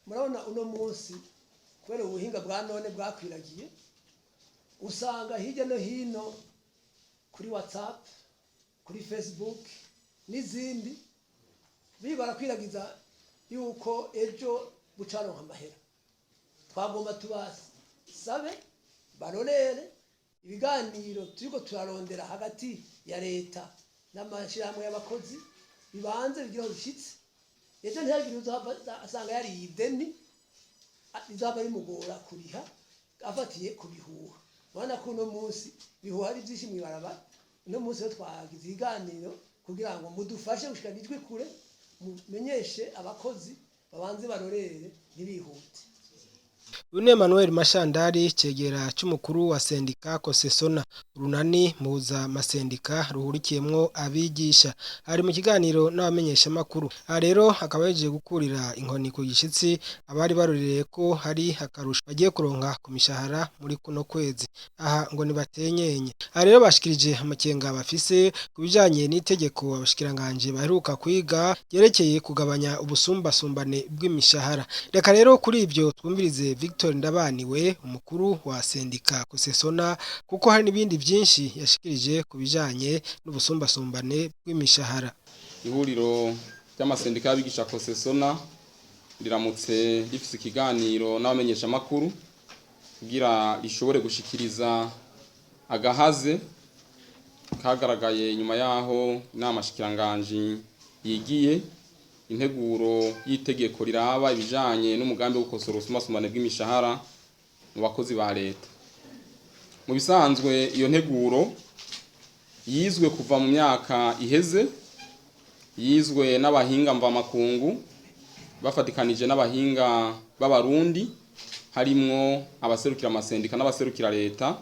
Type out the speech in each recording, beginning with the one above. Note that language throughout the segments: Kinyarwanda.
murabona uno munsi kubera ubuhinga bwa none bwakwiragiye usanga hirya no hino kuri WhatsApp kuri Facebook n'izindi barakwiragiza yuko ejo bucaronka amahera twagomba tubasabe barorere ibiganiro turiko turarondera hagati ya leta n'amashirahamwe y'abakozi bibanze bigira urushitsi ejo ntihagire asanga yari ideni izaba rimugora kuriha afatiye kubihuha bana ko no munsi bihuha ari byinshi mwibaraba no munsi twagize iganiro kugira ngo mudufashe gushika nijwe kure mumenyeshe abakozi babanze barorere ntibihute. Une Emmanuel Mashandari cegera c'umukuru wa sendika Kosesona runani muza masendika ruhurikiyemwo abigisha ari mu kiganiro n'abamenyesha makuru. Rero akaba yaje gukurira inkoni ku gishitsi abari barorereye ko hari akarusho bagiye kuronka ku mishahara muri kuno kwezi. Aha ngo nibatenyenye. Rero bashikirije amakenga bafise kubijanye n'itegeko abashikiranganje baheruka kwiga yerekeye kugabanya ubusumbasumbane bw'imishahara. Reka rero kuri ivyo twumvirize Victor Ndabaniwe umukuru wa sendika Kosesona kuko hari nibindi byinshi yashikirije kubijanye n'ubusumbasumbane bw'imishahara. Ihuriro ry'amasendika y'abigisha Kosesona riramutse rifise ikiganiro n'abamenyesha makuru kugira rishobore gushikiriza agahaze kagaragaye nyuma yaho inama shikiranganje yigiye integuro y'itegeko riraba ibijanye n'umugambi wo gukosora ubusumbasumbane bw'imishahara mu bakozi ba leta. Mu bisanzwe iyo nteguro yizwe kuva mu myaka iheze, yizwe n'abahinga mvamakungu bafatikanije n'abahinga b'abarundi harimwo abaserukira amasendika n'abaserukira leta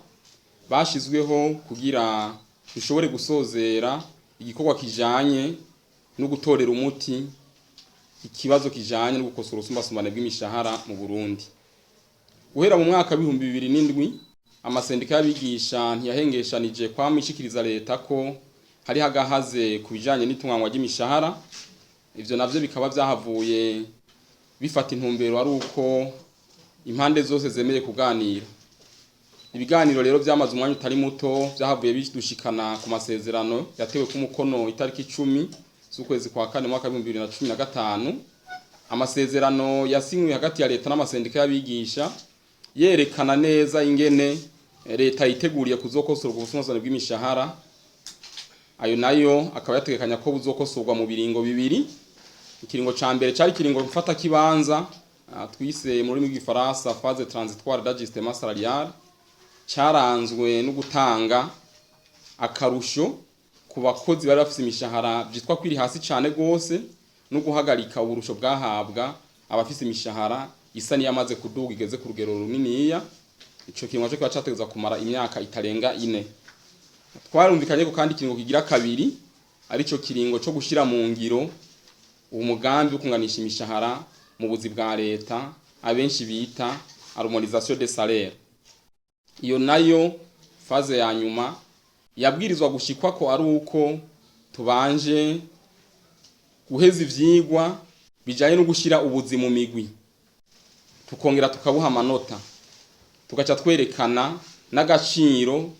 bashizweho kugira bishobore gusozera igikorwa kijanye no gutorera umuti ikibazo kijanye no gukosora ubusumbasumbane bw'imishahara mu Burundi. Guhera mu mwaka 2007 amasendika y'abigisha ntiyahengeshanije kwamishikiriza leta ko hari hagahaze kubijanye n'itunganywa ry'imishahara. Ivyo navyo bikaba byahavuye bifata intumbero ari uko impande zose zemeye kuganira. Ibiganiro rero byamaze umwanya utari muto byahavuye bidushikana ku masezerano yatewe ku mukono itariki 10 z'ukwezi kwa kane mwaka 2015. Amasezerano yasinywe hagati ya leta n'amasendika y'abigisha yerekana neza ingene leta yiteguriye kuzokosora ubusumbasumbane bw'imishahara. Ayo nayo akaba yategekanya ko buzokosorwa mu biringo bibiri. Ikiringo ca mbere cari kiringo mfata kibanza twise muri rw'igifaransa phase transitoire d'ajustement salarial, caranzwe no gutanga akarusho ku bakozi bari bafise imishahara byitwa kwiri hasi cyane gose no guhagarika uburusho bwahabwa abafise imishahara isa niyamaze kuduga igeze ku rugero runiniya. Ico kiringo cyo cyategeza kumara imyaka itarenga 4. Twarumvikanye ko kandi kiringo kigira kabiri ari cyo kiringo cyo gushira mu ngiro umugambi wo kunganisha imishahara mu buzi bwa leta abenshi bita harmonisation des salaires. Iyo nayo faze ya nyuma yabwirizwa gushikwa ko ari uko tubanje guheza ivyigwa bijanye no gushira ubuzi mu migwi, tukongera tukabuha amanota, tugaca twerekana n'agaciro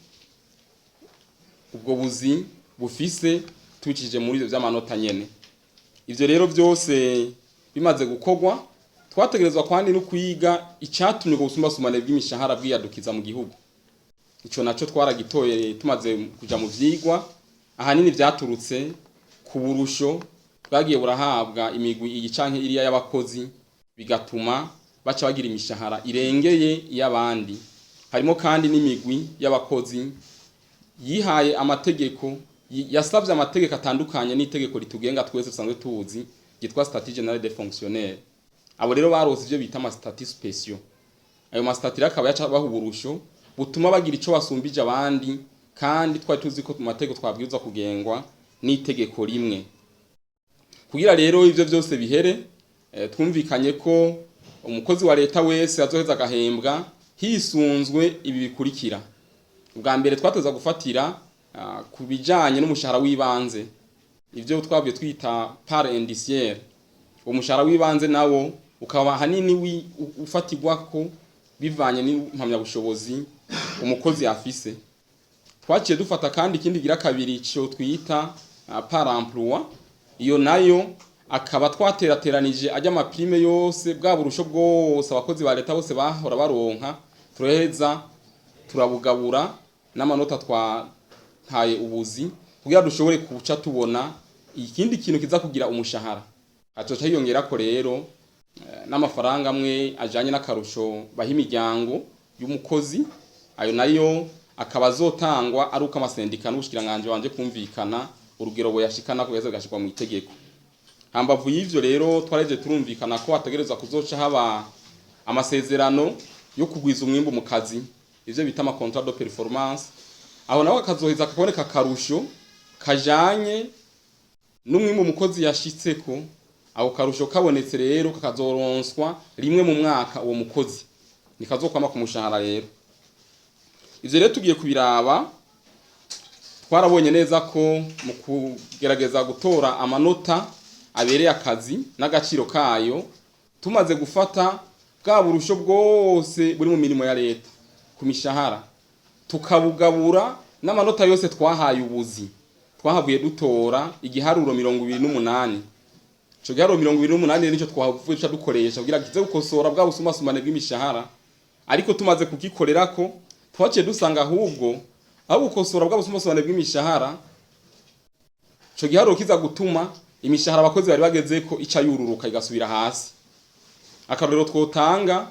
ubwo buzi bufise tubicishije muri ivyo vy'amanota nyene. Ivyo rero byose bimaze gukorwa twategerezwa kwandi no kwiga icatumye go busumbasumbane bw'imishahara bwiyadukiza mu gihugu. Ico naco twaragitoye tumaze kuja mu vyigwa ahanini vyaturutse ku burusho bwagiye burahabwa imigwi iyi canke iriya y'abakozi bigatuma baca bagira imishahara irengeye y'abandi. Harimo kandi n'imigwi y'abakozi yihaye amategeko yasavye amategeko atandukanye n'itegeko ritugenga twese sanzwe tuzi gitwa Statut Général des Fonctionnaires. Abo rero barose ivyo bita ama statut spéciaux. Ayo ma statut akaba yaca bahuburusho butuma bagira ico basumbije abandi kandi twari tuzi ko mu mategeko twabwirizwa kugengwa n'itegeko rimwe. Kugira rero ivyo byose bihere twumvikanye ko umukozi wa leta wese azoheza agahembwa hisunzwe ibi bikurikira. Ubwa mbere twatoza gufatira kubijanye n'umushahara w'ibanze, ivyo twabwiye twita part indiciaire. Umushahara w'ibanze nawo ukaba hanini ufatirwa ko bivanye n'impamyabushobozi umukozi afise. Twaciye dufata kandi ikindi gira kabiri cyo twita par emploi, iyo nayo akaba twaterateranije ajya amaprime yose bwa burusho bwose abakozi ba leta bose bahora baronka, turaheza turabugabura n'amanota twahaye ubuzi kugira dushobore kuca tubona ikindi kintu kiza kugira umushahara. Atoca hiyongera ko rero n'amafaranga amwe ajanye n'akarusho baha imiryango y'umukozi, ayo nayo akaba azotangwa ari uko amasendika n'ubushikiranganje wanje kumvikana urugero boyashikana ko yeze gashikwa mu itegeko. Hambavu y'ivyo rero twaraje turumvikana ko ategerezwa kuzoca haba amasezerano yo kugwiza umwimbo mu kazi, ivyo bita ama contrat de performance, aho nawe akazoheza kakaboneka karusho kajanye n'umwimbo umukozi yashitseko. Aho karusho kabonetse rero kakazoronswa rimwe mu mwaka uwo mukozi, nikazokwama ku mushahara rero. Ivyo rero tugiye kubiraba, twarabonye neza ko mu kugerageza gutora amanota abereye akazi n'agaciro kayo, tumaze gufata bwa burusho bwose buri mu mirimo ya leta ku mishahara, tukabugabura n'amanota yose twahaye ubuzi, twahavuye dutora igiharuro 28. Ico giharuro 28 nico twavuye dukoresha kugira kize gukosora bwa busumasumane bw'imishahara, ariko tumaze kugikorerako twaciye dusanga ahubwo aho gukosora bwa busumasumane bw'imishahara, ico giharuro kiza gutuma imishahara abakozi bari bageze ko ica yururuka igasubira hasi. Akarorero twotanga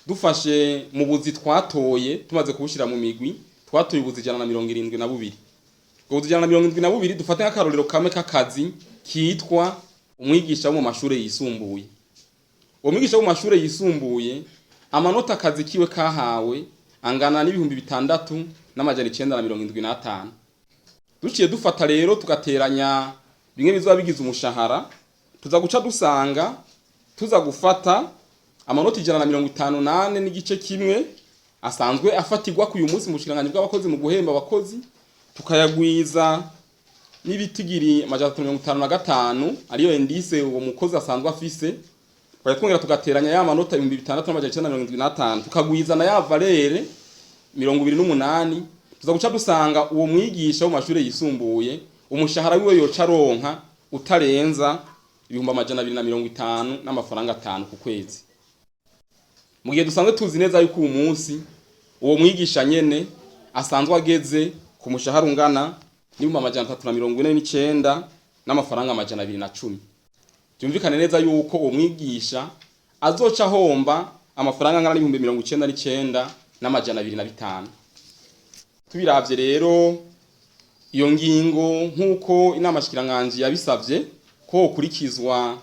dufashe mu buzi twatoye tumaze kubushira mu migwi, twatoye ubuzi 172. Ubwo buzi 172 dufate nk'akarorero kamwe k'akazi kitwa umwigisha wo mu mashure yisumbuye. Uwo mwigisha wo mu mashure yisumbuye amanota akazi kiwe kahawe angana n'ibihumbi 6,975. Duciye dufata rero tugateranya bimwe bizoba bigize umushahara, tuza guca dusanga tuza gufata amanota 158 n'igice kimwe asanzwe afatirwa ku uyu munsi mu bushikiranganje bw'abakozi mu guhemba abakozi, tukayagwiza n'ibitigiri 155 ariyo indice uwo mukozi asanzwe afise, twongera tugateranya ya manota 6,975 tukagwiza na ya valere 28, tuza guca dusanga uwo mwigisha wo mashure yisumbuye umushahara wiwe yoca ronka utarenza 250 n'amafaranga 5 ku kwezi. Mu gihe dusanzwe tuzi neza yuko uyu munsi uwo mwigisha nyene asanzwe ageze ku mushahara ungana n'349 n'amafaranga 210. Byumvikane neza yuko uwo mwigisha azoca homba amafaranga angana n'99 n'amajana 205. Tubiravye rero iyo ngingo nkuko inama shikiranganje yabisavye ko kurikizwa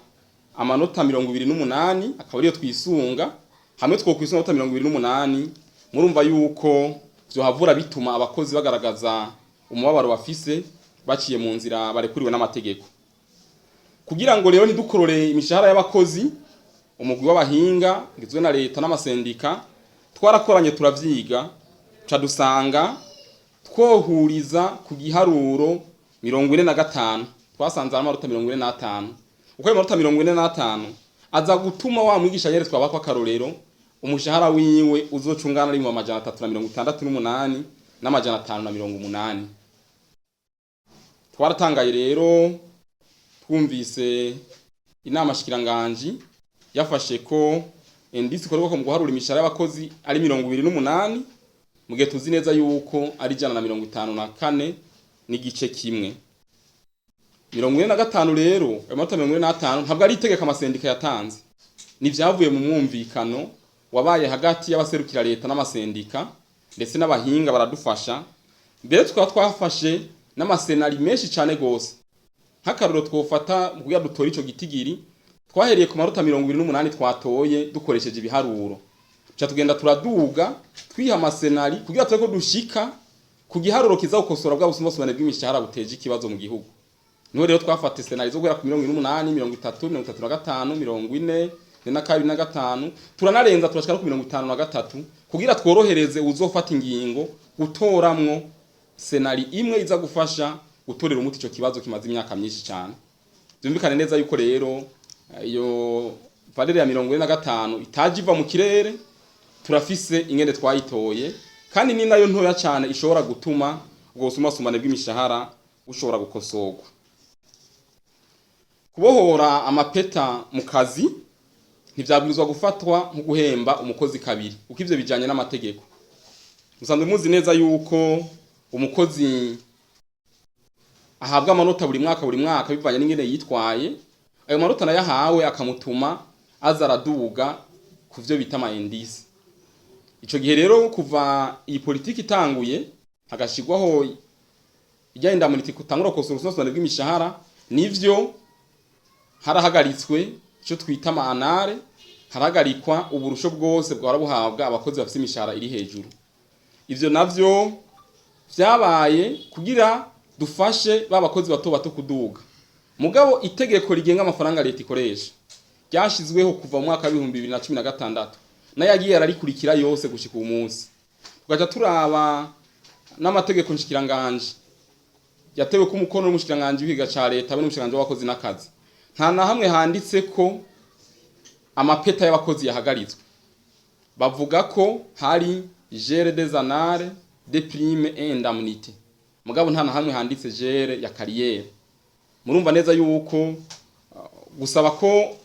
amanota 28 akaba ariyo twisunga, hamwe twokwisunga amanota 28, murumva yuko byohavura bituma abakozi bagaragaza umubabaro bafise baciye mu nzira barekuriwe n'amategeko. Kugira ngo rero ntidukorore imishahara y'abakozi, umugwi w'abahinga ngizwe na leta n'amasendika twarakoranye turavyiga, ca dusanga twohuriza ku giharuro 45, twasanze amanota 45. Uko amanota 45 aza gutuma wa mwigisha yeretswa bakwa karorero umushahara wiwe uzocungana ari mu 368 n'amajana 580. Twaratangaye rero twumvise inama shikiranganje yafashe ko indice ikorwa mu guharura imishahara y'abakozi ari 28, mu gihe tuzi neza yuko ari 154 n'igice kimwe. 45 rero amanota 45 ntabwo ari itegeka amasendika yatanze, ni vyavuye mu mwumvikano wabaye hagati y'abaserukira leta n'amasendika ndetse n'abahinga baradufasha. Mbere tukaba twafashe n'amasenari menshi cyane gose. Nk'akaruro twofata kugira dutora ico gitigiri, twahereye ku manota 28 twatoye dukoresheje ibiharuro, cha tugenda turaduga twiha amasenari kugira tureko dushika ku giharuro kiza gukosora bwa busumbasubane bw'imishahara buteje ikibazo mu gihugu. Niho rero twafata senari zo guhera ku 28, 30, 35, 40 na 25, turanarenza turashika no ku 53 kugira tworohereze uzofata ingingo gutoramwo senari imwe iza gufasha gutorera umuti ico kibazo kimaze imyaka myinshi cyane. Byumvikane neza yuko rero iyo valere ya 45 itaje iva mu kirere, turafise ingene twayitoye kandi ni nayo ntoya cyane ishobora gutuma ubwo busumbasumbane bw'imishahara bushobora gukosorwa. Kubohora amapeta mu kazi ntivyabwirizwa gufatwa nko guhemba umukozi kabiri, uko ivyo bijanye n'amategeko. Musanzwe muzi neza yuko umukozi ahabwa amanota buri mwaka bivanye n'ingene yitwaye, ayo manota nayahawe akamutuma aza araduga ku vyo bita ama indice. Ico gihe rero kuva iyi politiki itanguye hagashigwaho ijya indamuniti kutangura kosorusonsone bw'imishahara, nivyo harahagaritswe ico twita manare, harahagarikwa uburusho bwose bwara buhabwa abakozi bafite imishahara iri hejuru. Ivyo navyo vyabaye kugira dufashe babakozi bato bato kuduga. Mugabo itegeko rigenga amafaranga leta ikoresha ryashizweho kuva mu mwaka wa 2016 nayagiye ararikurikira yose gushika umunsi. Tugaca turaba n'amategeko nshikiranganje yatewe ku mukono n'umushikiranganje w'igiga ca leta be n'umushikiranganje w'abakozi n'akazi. Nta na hamwe handitse ko amapeta y'abakozi yahagaritswe. Bavuga ko hari gere des annales de prime et indemnité. Mugabo nta na hamwe handitse gere ya carrière. Murumva neza yuko gusaba ko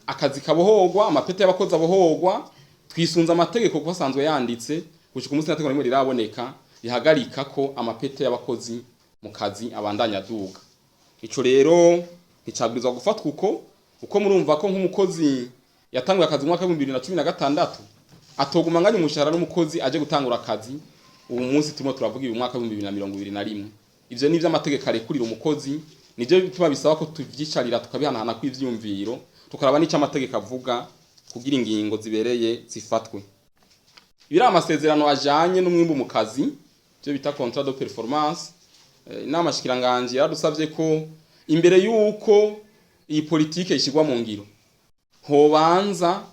akazi kabohorwa, amapeta y'abakozi abohorwa, twisunza amategeko kuko asanzwe yanditse gushika umunsi nategeko rimwe riraboneka rihagarika ko amapeta y'abakozi mu kazi abandanya duga. Ico rero nicabwirizwa gufatwa uko murumva ko nk'umukozi yatanguye akazi mu mwaka wa 2016 atoguma nganya umushahara n'umukozi aje gutangura akazi ubu munsi turimo turavuga uyu mwaka wa 2021. Ivyo ni vy'amategeko arekurira umukozi, nivyo bituma bisaba ko tuvyicarira tukabihanahana kw'ivyumviro tukaraba n'ico amategeko avuga kugira ingingo zibereye zifatwe. Ibira amasezerano ajanye n'umwimbu mu kazi byo bita contrat de performance, inama shikiranganje yaradusavye ko imbere yuko iyi politike ishigwa mu ngiro hobanza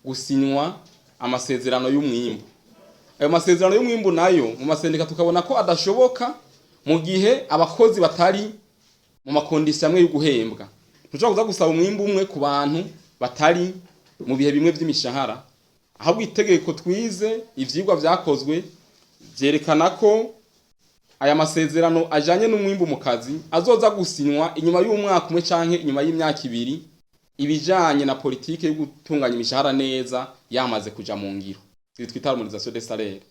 gusinywa amasezerano y'umwimbu. Ayo masezerano y'umwimbu nayo mu masendika tukabona ko adashoboka mu gihe abakozi batari mu makondisi amwe yo guhembwa. Tushobora kuza gusaba umwimbu umwe ku bantu batari mu bihe bimwe by'imishahara. Ahubwo itegeko twize ivyigwa vyakozwe vyerekana ko aya masezerano ajanye n'umwimbu mu kazi azoza gusinywa inyuma y'umwaka umwe canke inyuma y'imyaka 2 ibijanye na politike yo gutunganya imishahara neza yamaze kuja mu ngiro. Twita harmonisation des salaires.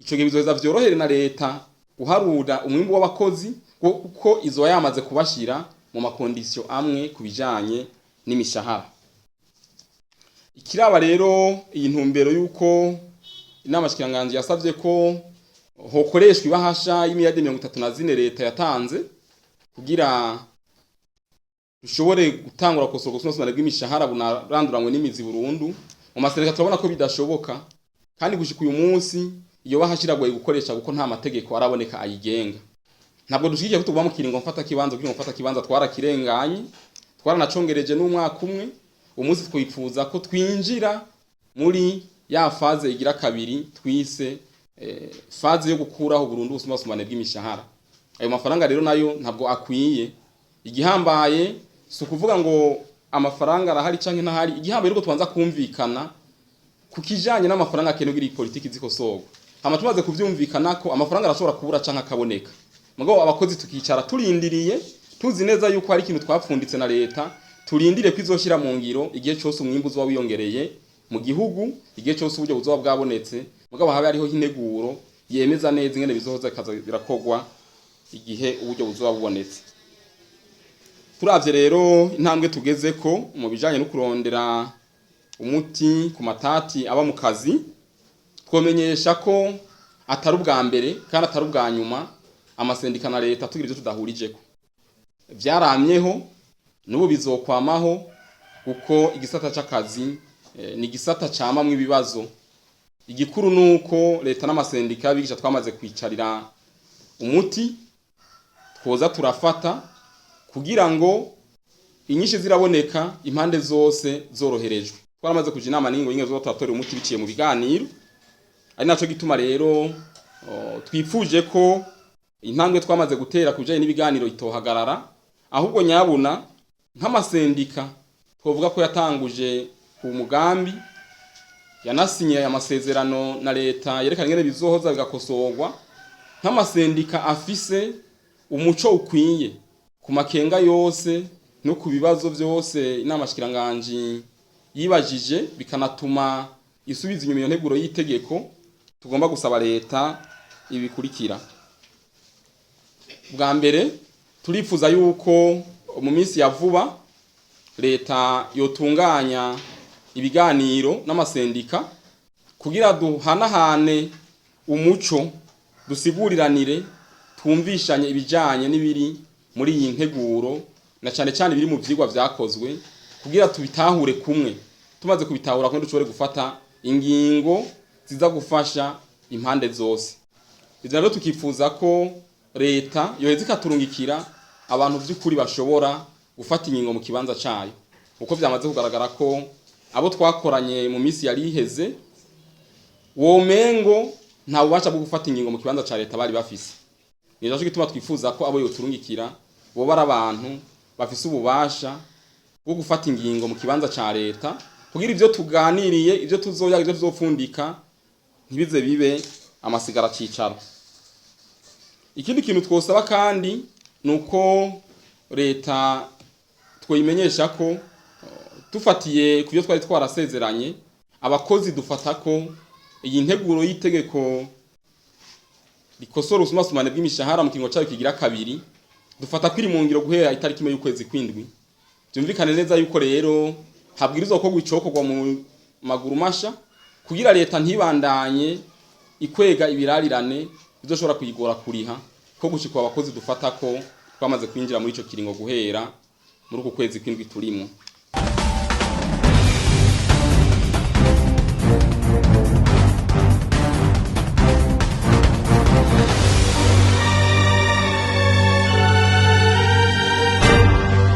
Ico gihe bizoheza vyorohere na leta guharura umwimbu w'abakozi kuko izo yamaze kubashira mu makondisyo amwe kubijanye n'imishahara. Ikiraba rero iyi ntumbero yuko inama shikiranganje yasavye ko hokoreshwa ibahasha y'imiyadi 34 leta yatanze kugira dushobore gutangura kosorusonsone bw'imishahara bunaranduranywe n'imizi burundu. Mu masendika turabona ko bidashoboka kandi gushika uyu munsi iyo bahashiragoye gukoresha kuko nta mategeko araboneka ayigenga. Ntabwo dushigikiye ko tuba mu kiringo mfata kibanza kugira mfata kibanza twarakirenganye, twaranacongereje n'umwaka umwe. Umunsi twipfuza ko twinjira muri ya faze igira kabiri twise faze yo gukuraho burundu ubusumbasumbane bw'imishahara. Ayo mafaranga rero nayo ntabwo akwiye. Igihambaye si ukuvuga ngo amafaranga arahari canke ntahari, igihambaye rero tubanza kumvikana kukijanye n'amafaranga akenewe politiki zikosorwa. Hama tumaze kuvyumvikana ko amafaranga arashobora kubura canke akaboneka. Mugabo abakozi tukicara turindiriye tuzi neza yuko hari ikintu twapfunditse na leta, turindire kwizoshira mu ngiro igihe cyose umwimbu uzoba wiyongereye mu gihugu, igihe cyose uburyo buzoba bwabonetse. Mugabo habe hariho integuro yemeza neza ingene bizohoza kaza birakogwa igihe uburyo buzoba bubonetse. Turavye rero intambwe tugeze ko mu bijanye no kurondera umuti ku matati aba mu kazi, twomenyesha ko atari ubwa mbere kandi atari ubwa nyuma amasendika na leta tugira ivyo tudahurijeko. Vyaramyeho n'ubu bizokwamaho kuko igisata c'akazi ni gisata camamwe ibibazo. Igikuru nuko leta n'amasendika bigisha twamaze kwicarira umuti twoza turafata kugira ngo inyinshi ziraboneka impande zose zoroherejwe. Twaramaze kuja inama n'ingo nyinge zo turatora umuti biciye mu biganiro. Ari naco gituma rero twipfuje ko intambwe twamaze gutera kujanye n'ibiganiro itohagarara, ahubwo nyabuna nk'amasendika twovuga ko yatanguje umugambi yanasinye aya masezerano na leta yerekana ingene bizohoza bigakosorwa nk'amasendika afise umuco ukwiye ku makenga yose no ku bibazo byose inama shikiranganje yibajije bikanatuma isubiza inyuma iyo nteguro y'itegeko tugomba gusaba leta ibikurikira. Bwa mbere turifuza yuko mu minsi ya vuba leta yotunganya ibiganiro n'amasendika kugira duhanahane umuco dusiguriranire twumvishanye ibijanye n'ibiri muri iyi nteguro na cyane cyane biri mu vyigwa vyakozwe kugira tubitahure kumwe tumaze kubitahura ko dushobore gufata ingingo ziza gufasha impande zose. Ivyo rero tukifuza ko leta yoheza ikaturungikira abantu vy'ukuri bashobora gufata ingingo mu kibanza cayo uko vyamaze kugaragara ko abo twakoranye mu misi yari iheze womengo nta bubasha bwo gufata ingingo mu kibanza ca leta bari bafise. Nico gituma twifuza ko abo yoturungikira bo bara abantu bafise ububasha bwo gufata ingingo mu kibanza ca leta kugira ivyo tuganiriye ivyo tuzoya ivyo tuzofundika ntibize bibe amasigara cicaro. Ikindi kintu twosaba kandi nuko leta twoyimenyesha ko tufatiye kubyo twari twarasezeranye abakozi dufata ko iyi nteguro y'itegeko rikosora usumasumane bw'imishahara mu kingo cyayo kigira kabiri dufata kwiri mu ngiro guhera itariki imwe y'ukwezi kwindwi. Byumvikane neza yuko rero habwirizwa ko gwicokorwa mu maguru masha kugira leta ntibandanye ikwega ibirarirane bizoshobora kuyigora kuriha ko gushikwa abakozi dufata ko twamaze kwinjira muri ico kiringo guhera muri uko kwezi kwindwi turimo.